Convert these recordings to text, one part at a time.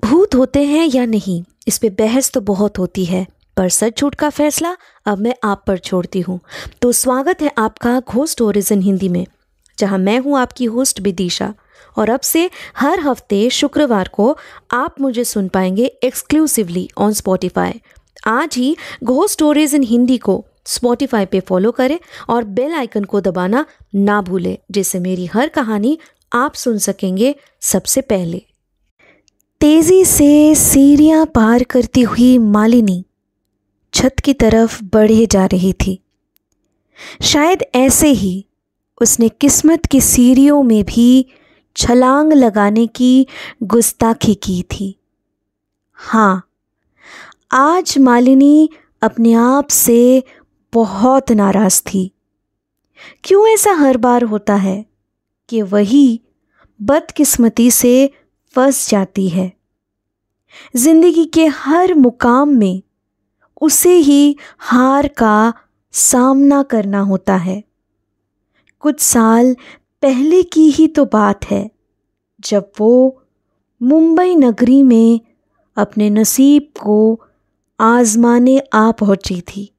भूत होते हैं या नहीं, इस पे बहस तो बहुत होती है, पर सच झूठ का फैसला अब मैं आप पर छोड़ती हूँ। तो स्वागत है आपका घोस्ट स्टोरीज इन हिंदी में, जहाँ मैं हूँ आपकी होस्ट विदिशा। और अब से हर हफ्ते शुक्रवार को आप मुझे सुन पाएंगे एक्सक्लूसिवली ऑन स्पॉटिफाई। आज ही घोस्ट स्टोरीज इन हिंदी को स्पॉटिफाई पे फॉलो करें और बेल आइकन को दबाना ना भूलें, जिससे मेरी हर कहानी आप सुन सकेंगे सबसे पहले। तेजी से सीढ़ियां पार करती हुई मालिनी छत की तरफ बढ़े जा रही थी। शायद ऐसे ही उसने किस्मत की सीढ़ियों में भी छलांग लगाने की गुस्ताखी की थी। हाँ, आज मालिनी अपने आप से बहुत नाराज थी। क्यों ऐसा हर बार होता है कि वही बदकिस्मती से फंस जाती है। जिंदगी के हर मुकाम में उसे ही हार का सामना करना होता है। कुछ साल पहले की ही तो बात है, जब वो मुंबई नगरी में अपने नसीब को आजमाने आ पहुंची थी।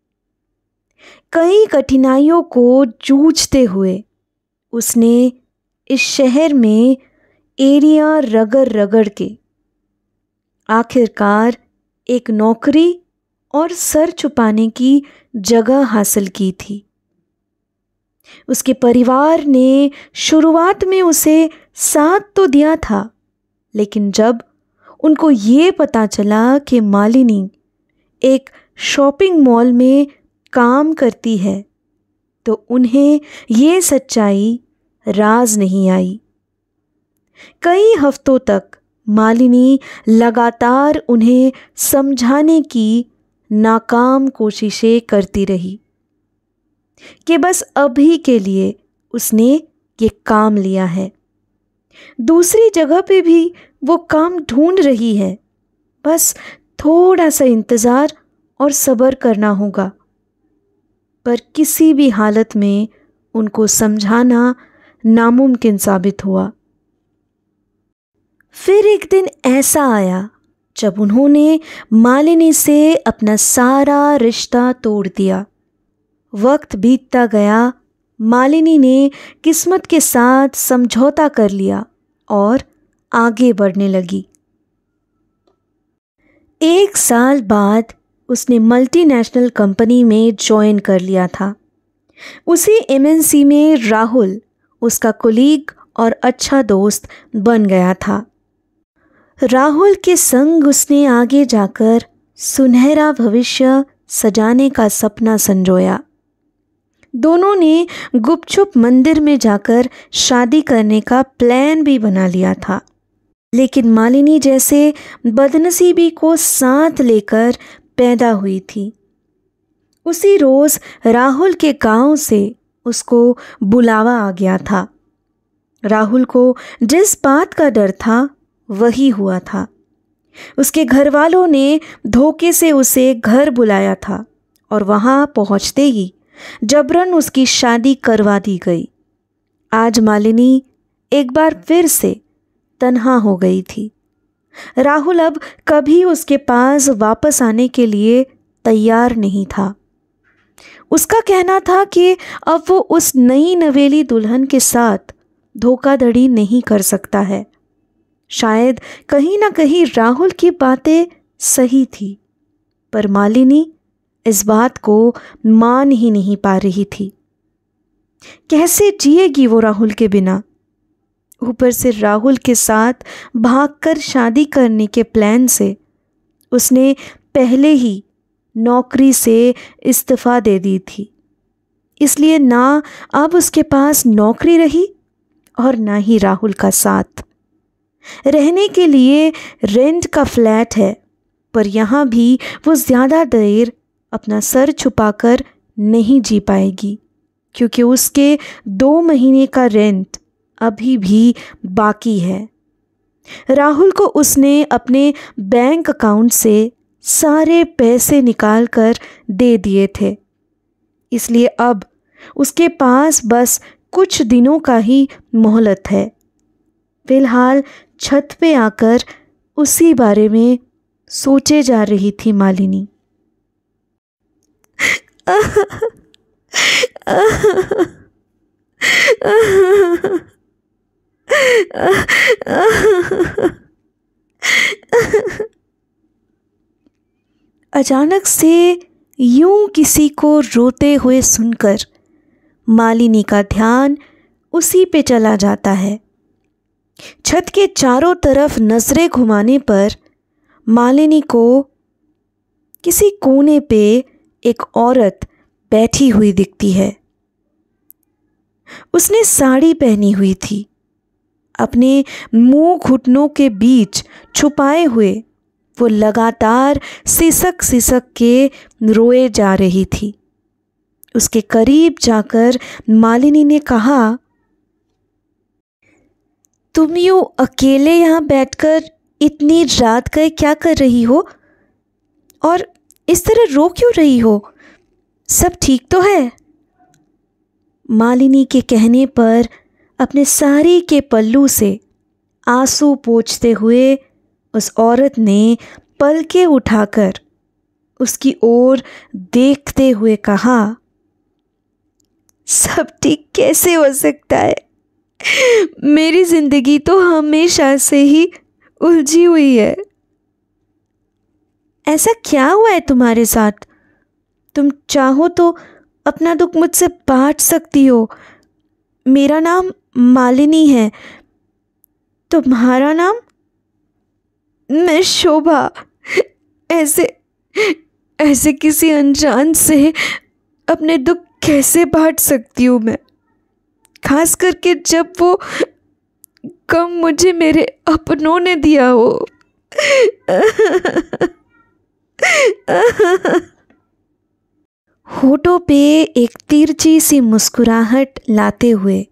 कई कठिनाइयों को जूझते हुए उसने इस शहर में एरिया रगड़ रगड़ के आखिरकार एक नौकरी और सर छुपाने की जगह हासिल की थी। उसके परिवार ने शुरुआत में उसे साथ तो दिया था, लेकिन जब उनको ये पता चला कि मालिनी एक शॉपिंग मॉल में काम करती है, तो उन्हें ये सच्चाई राज नहीं आई। कई हफ्तों तक मालिनी लगातार उन्हें समझाने की नाकाम कोशिशें करती रही कि बस अभी के लिए उसने ये काम लिया है, दूसरी जगह पे भी वो काम ढूंढ रही है, बस थोड़ा सा इंतज़ार और सब्र करना होगा। पर किसी भी हालत में उनको समझाना नामुमकिन साबित हुआ। फिर एक दिन ऐसा आया जब उन्होंने मालिनी से अपना सारा रिश्ता तोड़ दिया। वक्त बीतता गया, मालिनी ने किस्मत के साथ समझौता कर लिया और आगे बढ़ने लगी। 1 साल बाद उसने मल्टीनेशनल कंपनी में ज्वाइन कर लिया था। उसी एमएनसी में राहुल उसका कोलीग और अच्छा दोस्त बन गया था। राहुल के संग उसने आगे जाकर सुनहरा भविष्य सजाने का सपना संजोया। दोनों ने गुपचुप मंदिर में जाकर शादी करने का प्लान भी बना लिया था, लेकिन मालिनी जैसे बदनसीबी को साथ लेकर पैदा हुई थी। उसी रोज राहुल के गांव से उसको बुलावा आ गया था। राहुल को जिस बात का डर था वही हुआ था। उसके घर वालों ने धोखे से उसे घर बुलाया था और वहां पहुंचते ही जबरन उसकी शादी करवा दी गई। आज मालिनी एक बार फिर से तन्हा हो गई थी। राहुल अब कभी उसके पास वापस आने के लिए तैयार नहीं था। उसका कहना था कि अब वो उस नई नवेली दुल्हन के साथ धोखाधड़ी नहीं कर सकता है। शायद कहीं ना कहीं राहुल की बातें सही थी, पर मालिनी इस बात को मान ही नहीं पा रही थी। कैसे जिएगी वो राहुल के बिना? ऊपर से राहुल के साथ भागकर शादी करने के प्लान से उसने पहले ही नौकरी से इस्तीफा दे दी थी। इसलिए ना अब उसके पास नौकरी रही और ना ही राहुल का साथ। रहने के लिए रेंट का फ्लैट है, पर यहाँ भी वो ज़्यादा देर अपना सर छुपाकर नहीं जी पाएगी, क्योंकि उसके 2 महीने का रेंट अभी भी बाकी है। राहुल को उसने अपने बैंक अकाउंट से सारे पैसे निकाल कर दे दिए थे, इसलिए अब उसके पास बस कुछ दिनों का ही मोहलत है। फिलहाल छत पे आकर उसी बारे में सोचे जा रही थी मालिनी। अचानक से यूं किसी को रोते हुए सुनकर मालिनी का ध्यान उसी पे चला जाता है। छत के चारों तरफ नजरें घुमाने पर मालिनी को किसी कोने पे एक औरत बैठी हुई दिखती है। उसने साड़ी पहनी हुई थी। अपने मुंह घुटनों के बीच छुपाए हुए वो लगातार सिसक सिसक के रोए जा रही थी। उसके करीब जाकर मालिनी ने कहा, तुम यूं अकेले यहाँ बैठकर इतनी रात गए क्या कर रही हो और इस तरह रो क्यों रही हो? सब ठीक तो है? मालिनी के कहने पर अपने साड़ी के पल्लू से आंसू पोंछते हुए उस औरत ने पलकें उठाकर उसकी ओर देखते हुए कहा, सब ठीक कैसे हो सकता है? मेरी जिंदगी तो हमेशा से ही उलझी हुई है। ऐसा क्या हुआ है तुम्हारे साथ? तुम चाहो तो अपना दुख मुझसे बांट सकती हो। मेरा नाम मालिनी है। तुम्हारा नाम? मैं शोभा। ऐसे किसी अनजान से अपने दुख कैसे बांट सकती हूँ मैं, खास करके जब वो गम मुझे मेरे अपनों ने दिया हो। होठों पे एक तिरछी सी मुस्कुराहट लाते हुए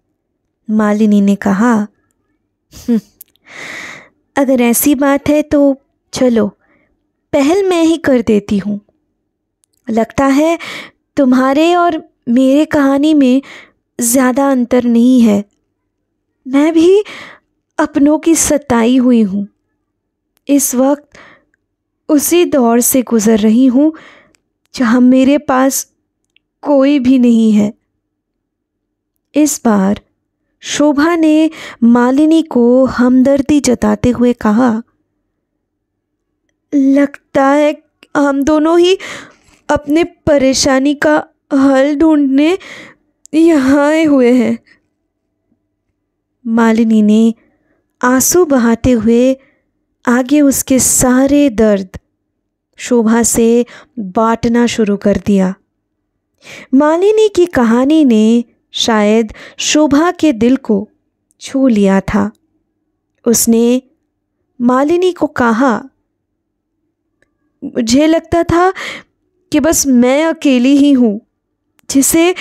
मालिनी ने कहा, अगर ऐसी बात है तो चलो पहल मैं ही कर देती हूँ। लगता है तुम्हारे और मेरे कहानी में ज़्यादा अंतर नहीं है। मैं भी अपनों की सताई हुई हूँ। इस वक्त उसी दौर से गुज़र रही हूँ जहाँ मेरे पास कोई भी नहीं है। इस बार शोभा ने मालिनी को हमदर्दी जताते हुए कहा, लगता है हम दोनों ही अपने परेशानी का हल ढूंढने यहाँ आए हुए हैं। मालिनी ने आंसू बहाते हुए आगे उसके सारे दर्द शोभा से बांटना शुरू कर दिया। मालिनी की कहानी ने शायद शोभा के दिल को छू लिया था। उसने मालिनी को कहा, मुझे लगता था कि बस मैं अकेली ही हूँ जिसे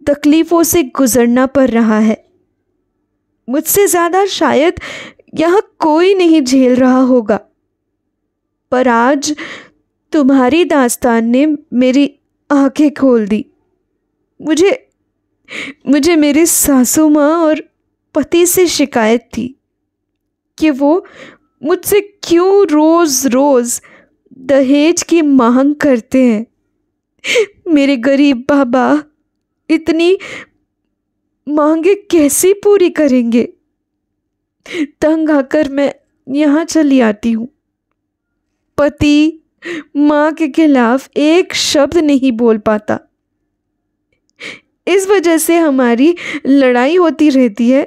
तकलीफ़ों से गुजरना पड़ रहा है। मुझसे ज़्यादा शायद यहाँ कोई नहीं झेल रहा होगा, पर आज तुम्हारी दास्तान ने मेरी आंखें खोल दी। मुझे मेरी सासू माँ और पति से शिकायत थी कि वो मुझसे क्यों रोज़ रोज़ दहेज की मांग करते हैं। मेरे गरीब बाबा इतनी मांगे कैसे पूरी करेंगे? तंग आकर मैं यहाँ चली आती हूँ। पति माँ के खिलाफ एक शब्द नहीं बोल पाता। इस वजह से हमारी लड़ाई होती रहती है,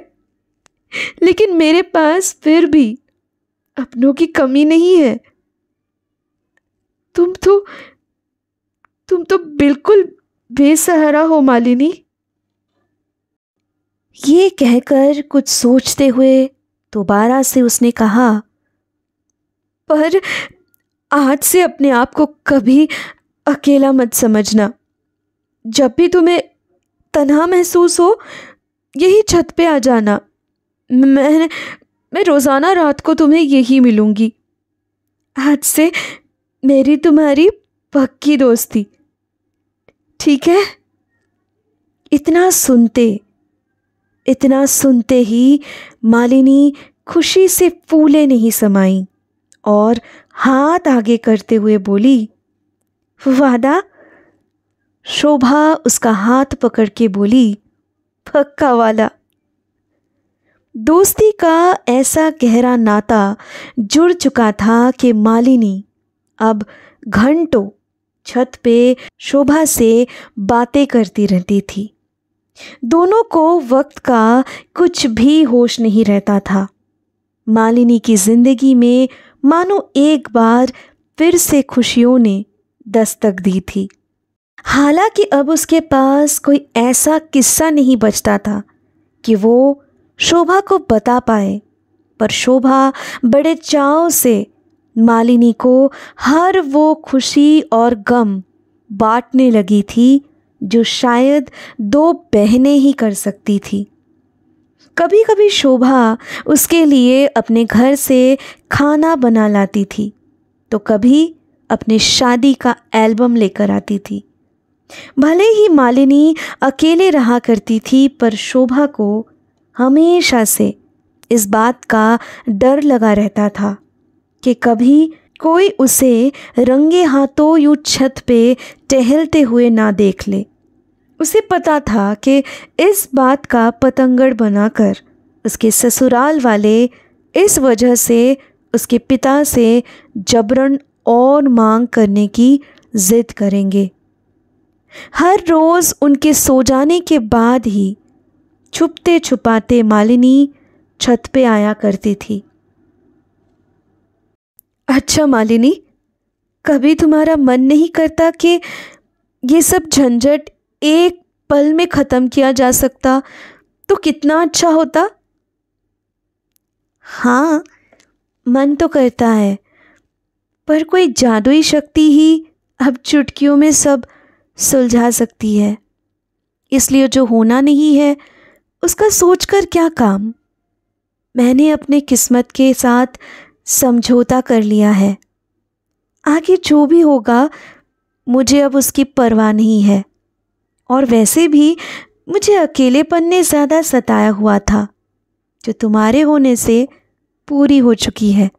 लेकिन मेरे पास फिर भी अपनों की कमी नहीं है। तुम तो बिल्कुल बेसहारा हो मालिनी। ये कहकर कुछ सोचते हुए दोबारा से उसने कहा, पर आज से अपने आप को कभी अकेला मत समझना। जब भी तुम्हें तन्हा महसूस हो, यही छत पे आ जाना। मैं रोज़ाना रात को तुम्हें यही मिलूँगी। आज से मेरी तुम्हारी पक्की दोस्ती, ठीक है? इतना सुनते ही मालिनी खुशी से फूले नहीं समाई और हाथ आगे करते हुए बोली, वादा? शोभा उसका हाथ पकड़ के बोली, पक्का वाला। दोस्ती का ऐसा गहरा नाता जुड़ चुका था कि मालिनी अब घंटों छत पे शोभा से बातें करती रहती थी। दोनों को वक्त का कुछ भी होश नहीं रहता था। मालिनी की जिंदगी में मानो एक बार फिर से खुशियों ने दस्तक दी थी। हालांकि अब उसके पास कोई ऐसा किस्सा नहीं बचता था कि वो शोभा को बता पाए, पर शोभा बड़े चाव से मालिनी को हर वो खुशी और गम बांटने लगी थी जो शायद दो बहनें ही कर सकती थी। कभी कभी शोभा उसके लिए अपने घर से खाना बना लाती थी, तो कभी अपने शादी का एल्बम लेकर आती थी। भले ही मालिनी अकेले रहा करती थी, पर शोभा को हमेशा से इस बात का डर लगा रहता था कि कभी कोई उसे रंगे हाथों यूं छत पे टहलते हुए ना देख ले। उसे पता था कि इस बात का पतंगड़ बनाकर उसके ससुराल वाले इस वजह से उसके पिता से जबरन और मांग करने की जिद करेंगे। हर रोज़ उनके सो जाने के बाद ही छुपते छुपाते मालिनी छत पे आया करती थी। अच्छा मालिनी, कभी तुम्हारा मन नहीं करता कि ये सब झंझट एक पल में ख़त्म किया जा सकता तो कितना अच्छा होता? हाँ, मन तो करता है, पर कोई जादुई शक्ति ही अब चुटकियों में सब सुलझा सकती है। इसलिए जो होना नहीं है उसका सोचकर क्या काम। मैंने अपने किस्मत के साथ समझौता कर लिया है। आगे जो भी होगा मुझे अब उसकी परवाह नहीं है। और वैसे भी मुझे अकेलेपन ने ज़्यादा सताया हुआ था, जो तुम्हारे होने से पूरी हो चुकी है।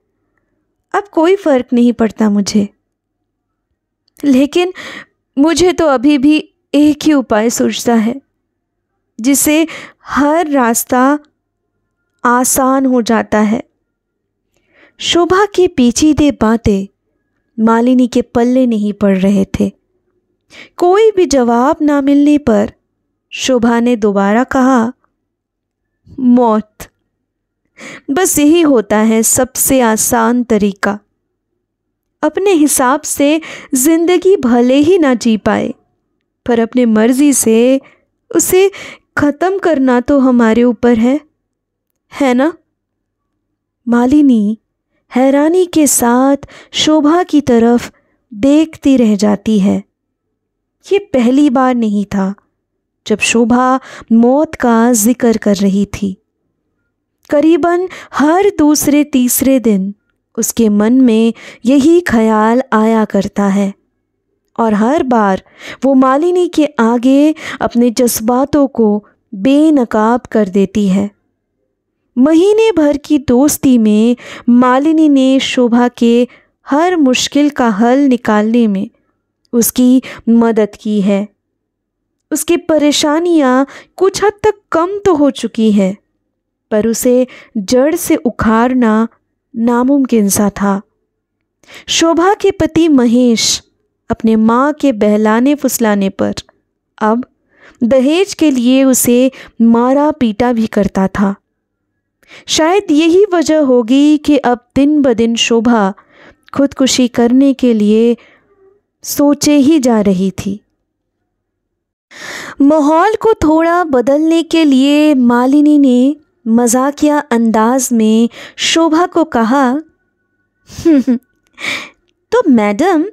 अब कोई फ़र्क नहीं पड़ता मुझे। लेकिन मुझे तो अभी भी एक ही उपाय सूझता है जिससे हर रास्ता आसान हो जाता है। शोभा की पेचीदे बातें मालिनी के पल्ले नहीं पड़ रहे थे। कोई भी जवाब ना मिलने पर शोभा ने दोबारा कहा, मौत। बस यही होता है सबसे आसान तरीका। अपने हिसाब से जिंदगी भले ही ना जी पाए, पर अपने मर्जी से उसे ख़त्म करना तो हमारे ऊपर है ना? मालिनी हैरानी के साथ शोभा की तरफ देखती रह जाती है। ये पहली बार नहीं था जब शोभा मौत का जिक्र कर रही थी। करीबन हर दूसरे तीसरे दिन उसके मन में यही ख्याल आया करता है, और हर बार वो मालिनी के आगे अपने जज्बातों को बेनकाब कर देती है। महीने भर की दोस्ती में मालिनी ने शोभा के हर मुश्किल का हल निकालने में उसकी मदद की है। उसकी परेशानियां कुछ हद तक कम तो हो चुकी है, पर उसे जड़ से उखाड़ना नामुमकिन सा था। शोभा के पति महेश अपने माँ के बहलाने फुसलाने पर अब दहेज के लिए उसे मारा पीटा भी करता था। शायद यही वजह होगी कि अब दिन ब दिन शोभा खुदकुशी करने के लिए सोचे ही जा रही थी। माहौल को थोड़ा बदलने के लिए मालिनी ने मजाकिया अंदाज में शोभा को कहा, तो मैडम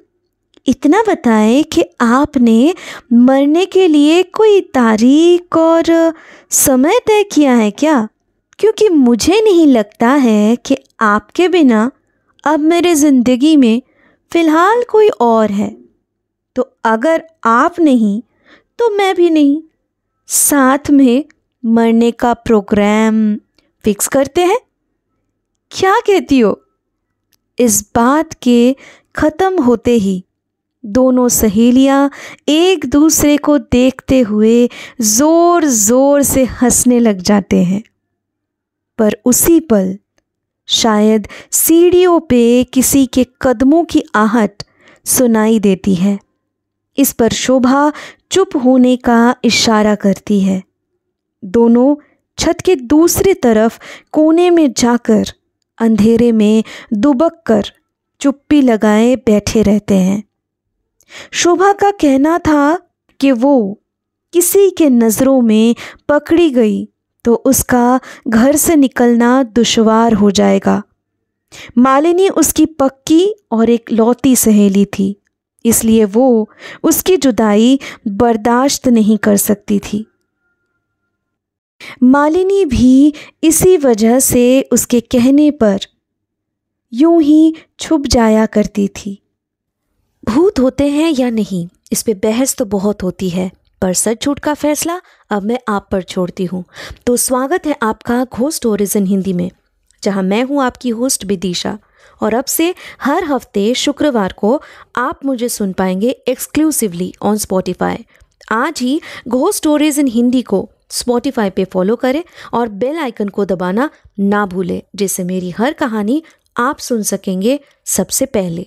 इतना बताएं कि आपने मरने के लिए कोई तारीख और समय तय किया है क्या? क्योंकि मुझे नहीं लगता है कि आपके बिना अब मेरे ज़िंदगी में फ़िलहाल कोई और है। तो अगर आप नहीं तो मैं भी नहीं, साथ में मरने का प्रोग्राम फिक्स करते हैं। क्या कहती हो? इस बात के ख़त्म होते ही दोनों सहेलियां एक दूसरे को देखते हुए ज़ोर ज़ोर से हंसने लग जाते हैं। पर उसी पल शायद सीढ़ियों पे किसी के कदमों की आहट सुनाई देती है। इस पर शोभा चुप होने का इशारा करती है। दोनों छत के दूसरी तरफ कोने में जाकर अंधेरे में दुबक कर चुप्पी लगाए बैठे रहते हैं। शोभा का कहना था कि वो किसी के नज़रों में पकड़ी गई तो उसका घर से निकलना दुश्वार हो जाएगा। मालिनी उसकी पक्की और एक लौती सहेली थी, इसलिए वो उसकी जुदाई बर्दाश्त नहीं कर सकती थी। मालिनी भी इसी वजह से उसके कहने पर यूं ही छुप जाया करती थी। भूत होते हैं या नहीं, इस पे बहस तो बहुत होती है, पर सच झूठ का फैसला अब मैं आप पर छोड़ती हूँ। तो स्वागत है आपका घोस्ट स्टोरीज इन हिंदी में, जहाँ मैं हूँ आपकी होस्ट विदिशा। और अब से हर हफ्ते शुक्रवार को आप मुझे सुन पाएंगे एक्सक्लूसिवली ऑन स्पॉटिफाई। आज ही घोस्ट स्टोरीज इन हिंदी को स्पॉटिफाई पे फॉलो करें और बेल आइकन को दबाना ना भूलें, जिससे मेरी हर कहानी आप सुन सकेंगे सबसे पहले।